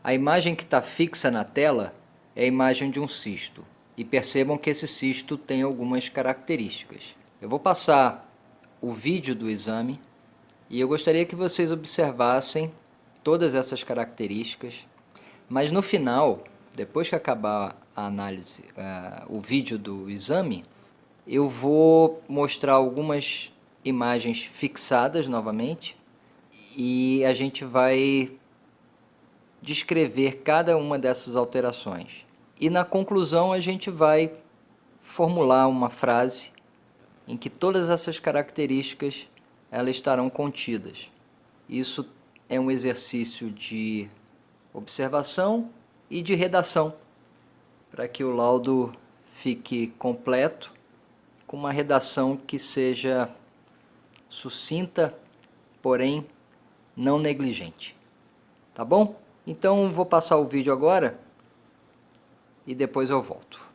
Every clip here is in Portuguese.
A imagem que está fixa na tela é a imagem de um cisto. E percebam que esse cisto tem algumas características. Eu vou passar o vídeo do exame e eu gostaria que vocês observassem todas essas características, mas no final, depois que acabar a análise, o vídeo do exame, eu vou mostrar algumas imagens fixadas novamente e a gente vai descrever cada uma dessas alterações. E na conclusão a gente vai formular uma frase em que todas essas características elas estarão contidas. Isso é um exercício de observação e de redação, para que o laudo fique completo, com uma redação que seja sucinta, porém não negligente. Tá bom? Então vou passar o vídeo agora e depois eu volto.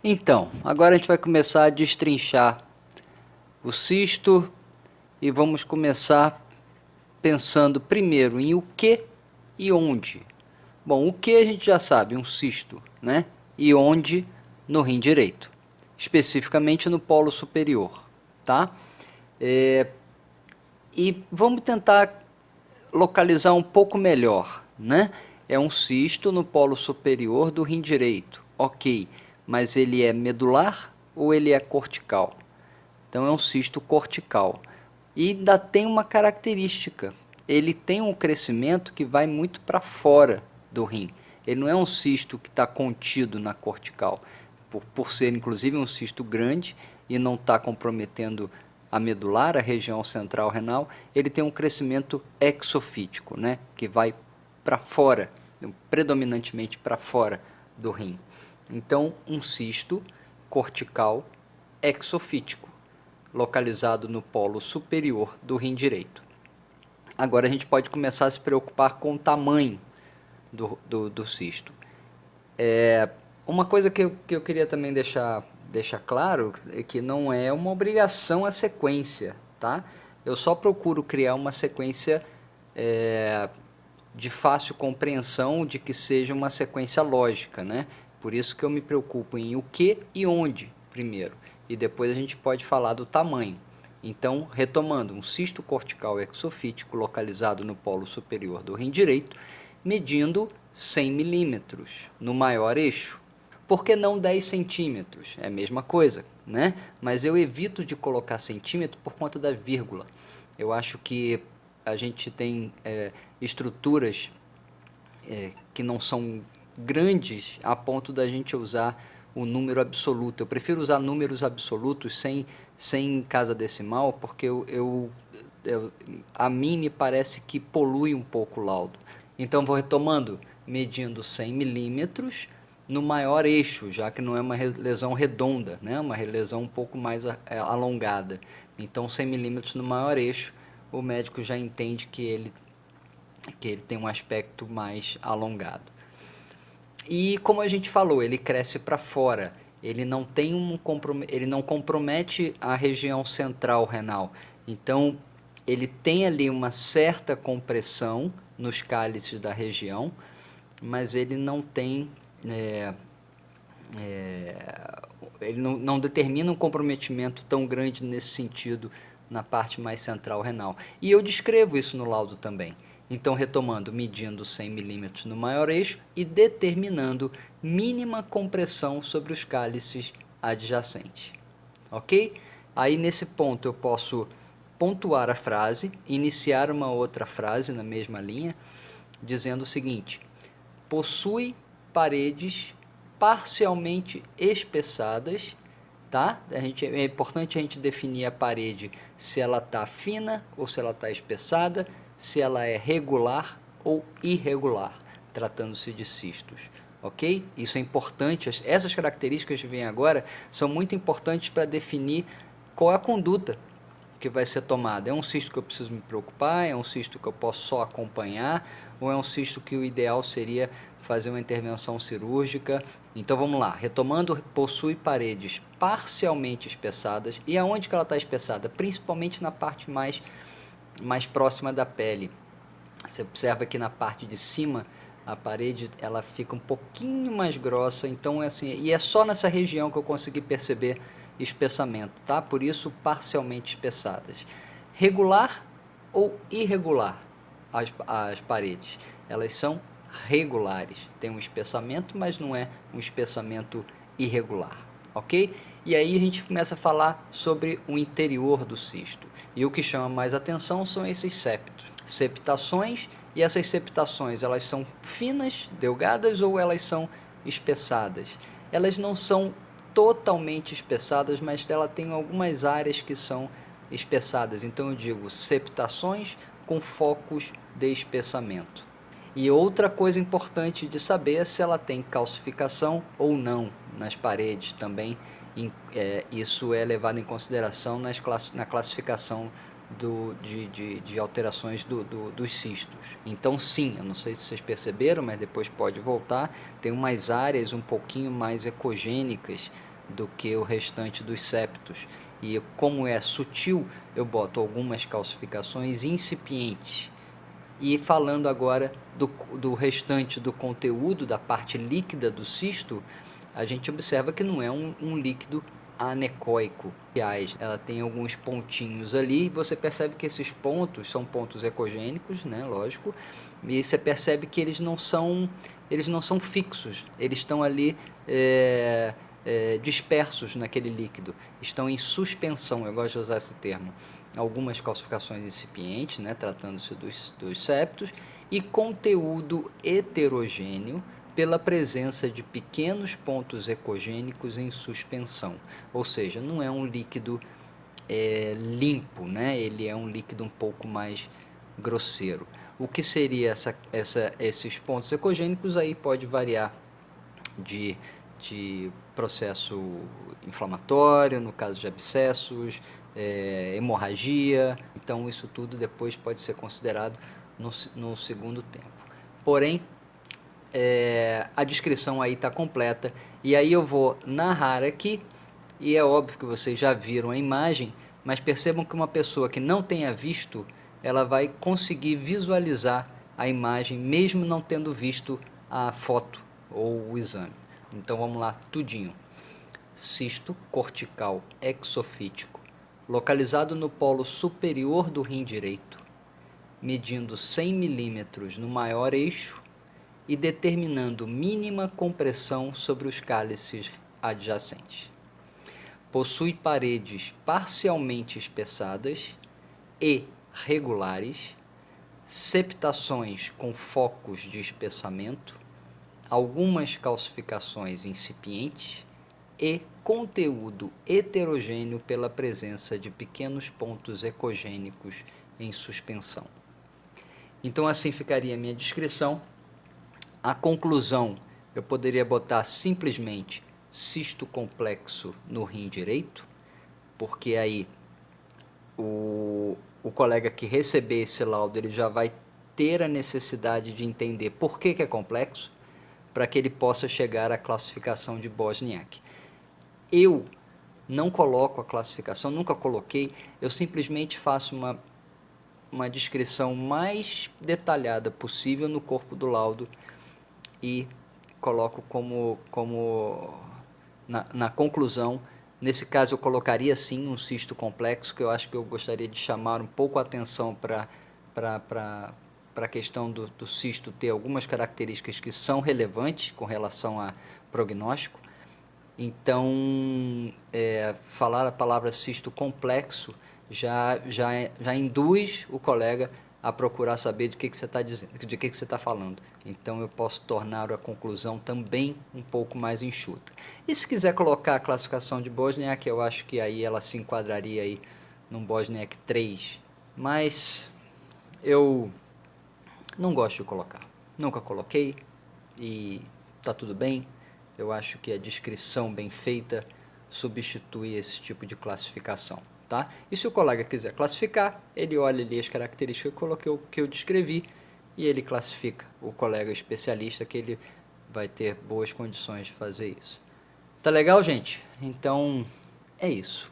Então, agora a gente vai começar a destrinchar o cisto e vamos começar pensando primeiro em o que e onde. Bom, o que a gente já sabe, um cisto, né? E onde? No rim direito, especificamente no polo superior, tá? E vamos tentar localizar um pouco melhor, né? É um cisto no polo superior do rim direito, ok, mas ele é medular ou ele é cortical? Então é um cisto cortical. E ainda tem uma característica, ele tem um crescimento que vai muito para fora do rim. Ele não é um cisto que está contido na cortical, por ser inclusive um cisto grande e não está comprometendo a medular, a região central renal, ele tem um crescimento exofítico, né, que vai para fora, predominantemente para fora do rim. Então, um cisto cortical exofítico, localizado no polo superior do rim direito. Agora a gente pode começar a se preocupar com o tamanho do cisto. Uma coisa que eu queria também deixar claro é que não é uma obrigação a sequência, tá? Eu só procuro criar uma sequência de fácil compreensão, de que seja uma sequência lógica, né? Por isso que eu me preocupo em o que e onde primeiro, e depois a gente pode falar do tamanho. Então, retomando, um cisto cortical exofítico localizado no polo superior do rim direito, medindo 100 milímetros no maior eixo. Por que não 10 centímetros? É a mesma coisa, né? Mas eu evito de colocar centímetro por conta da vírgula. Eu acho que a gente tem estruturas que não são grandes a ponto da gente usar o número absoluto. Eu prefiro usar números absolutos sem casa decimal, porque a mim me parece que polui um pouco o laudo. Então vou retomando, medindo 100 milímetros no maior eixo, já que não é uma lesão redonda, né? Uma lesão um pouco mais alongada. Então 100 milímetros no maior eixo, o médico já entende que ele tem um aspecto mais alongado. E como a gente falou, ele cresce para fora, ele não compromete a região central renal. Então, ele tem ali uma certa compressão nos cálices da região, mas ele não tem, ele não determina um comprometimento tão grande nesse sentido na parte mais central renal. E eu descrevo isso no laudo também. Então, retomando, medindo 100 milímetros no maior eixo e determinando mínima compressão sobre os cálices adjacentes. Ok? Aí, nesse ponto, eu posso pontuar a frase, iniciar uma outra frase na mesma linha, dizendo o seguinte: possui paredes parcialmente espessadas, tá? É importante a gente definir a parede, se ela está fina ou se ela está espessada, se ela é regular ou irregular, tratando-se de cistos, ok? Isso é importante, essas características que vêm agora são muito importantes para definir qual é a conduta que vai ser tomada. É um cisto que eu preciso me preocupar? É um cisto que eu posso só acompanhar? Ou é um cisto que o ideal seria fazer uma intervenção cirúrgica? Então vamos lá, retomando, possui paredes parcialmente espessadas. E aonde que ela está espessada? Principalmente na parte mais próxima da pele. Você observa que na parte de cima a parede ela fica um pouquinho mais grossa, então é assim, e é só nessa região que eu consegui perceber espessamento, tá? Por isso parcialmente espessadas. Regular ou irregular as paredes? Elas são regulares, tem um espessamento, mas não é um espessamento irregular, ok? E aí a gente começa a falar sobre o interior do cisto. E o que chama mais atenção são esses septos. Septações, e essas septações, elas são finas, delgadas ou elas são espessadas? Elas não são totalmente espessadas, mas ela tem algumas áreas que são espessadas. Então eu digo septações com focos de espessamento. E outra coisa importante de saber é se ela tem calcificação ou não nas paredes também. Isso é levado em consideração na classificação de alterações dos cistos. Então sim, eu não sei se vocês perceberam, mas depois pode voltar, tem umas áreas um pouquinho mais ecogênicas do que o restante dos septos. E como é sutil, eu boto algumas calcificações incipientes. E falando agora do restante do conteúdo, da parte líquida do cisto, a gente observa que não é um líquido anecoico. Ela tem alguns pontinhos ali, você percebe que esses pontos são pontos ecogênicos, né, lógico, e você percebe que eles não são fixos, eles estão ali dispersos naquele líquido, estão em suspensão, eu gosto de usar esse termo. Algumas calcificações incipientes, né, tratando-se dos septos, e conteúdo heterogêneo pela presença de pequenos pontos ecogênicos em suspensão, ou seja, não é um líquido limpo, né? Ele é um líquido um pouco mais grosseiro. O que seria esses pontos ecogênicos aí pode variar de processo inflamatório, no caso de abscessos, hemorragia, então isso tudo depois pode ser considerado no segundo tempo. Porém, a descrição aí está completa, e aí eu vou narrar aqui, e é óbvio que vocês já viram a imagem, mas percebam que uma pessoa que não tenha visto, ela vai conseguir visualizar a imagem, mesmo não tendo visto a foto ou o exame. Então vamos lá, tudinho. Cisto cortical exofítico, localizado no polo superior do rim direito, medindo 100 milímetros no maior eixo e determinando mínima compressão sobre os cálices adjacentes. Possui paredes parcialmente espessadas e regulares, septações com focos de espessamento, algumas calcificações incipientes e conteúdo heterogêneo pela presença de pequenos pontos ecogênicos em suspensão. Então assim ficaria a minha descrição. A conclusão, eu poderia botar simplesmente cisto complexo no rim direito, porque aí o colega que receber esse laudo, ele já vai ter a necessidade de entender por que é complexo, para que ele possa chegar à classificação de Bosniak. Eu não coloco a classificação, nunca coloquei, eu simplesmente faço uma descrição mais detalhada possível no corpo do laudo e coloco na conclusão. Nesse caso eu colocaria sim um cisto complexo, que eu acho que eu gostaria de chamar um pouco a atenção para a questão do cisto ter algumas características que são relevantes com relação a prognóstico. Então, falar a palavra cisto complexo já induz o colega a procurar saber de que você está dizendo, de que você está falando. Então, eu posso tornar a conclusão também um pouco mais enxuta. E se quiser colocar a classificação de Bosniak, eu acho que aí ela se enquadraria aí num Bosniak 3, mas eu não gosto de colocar. Nunca coloquei e está tudo bem. Eu acho que a descrição bem feita substitui esse tipo de classificação. Tá? E se o colega quiser classificar, ele olha ali as características que eu descrevi e ele classifica. O colega especialista, que ele vai ter boas condições de fazer isso. Tá legal, gente? Então, é isso.